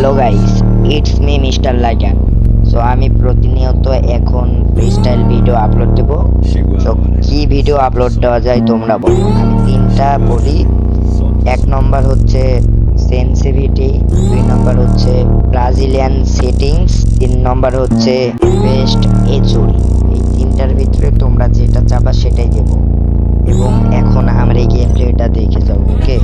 Hello guys, it's me mister Lightan. So আমি প্রতিনিয়ত এখন ফ্রিস্টাইল ভিডিও আপলোড দেব। সো কি ভিডিও আপলোড দেওয়া যায় তোমরা বলো। আমি তিনটা বলি। এক নম্বর হচ্ছে সেন্সিভিটি, দুই নম্বর হচ্ছে ব্রাজিলিয়ান সেটিংস, তিন নম্বর হচ্ছে বেস্ট এচুরি। এই তিনটার ভিতরে তোমরা যেটা চাবা সেটাই দেব। এবং এখন আমরা এই গেম প্লেটা দেখে যাবো। ওকে।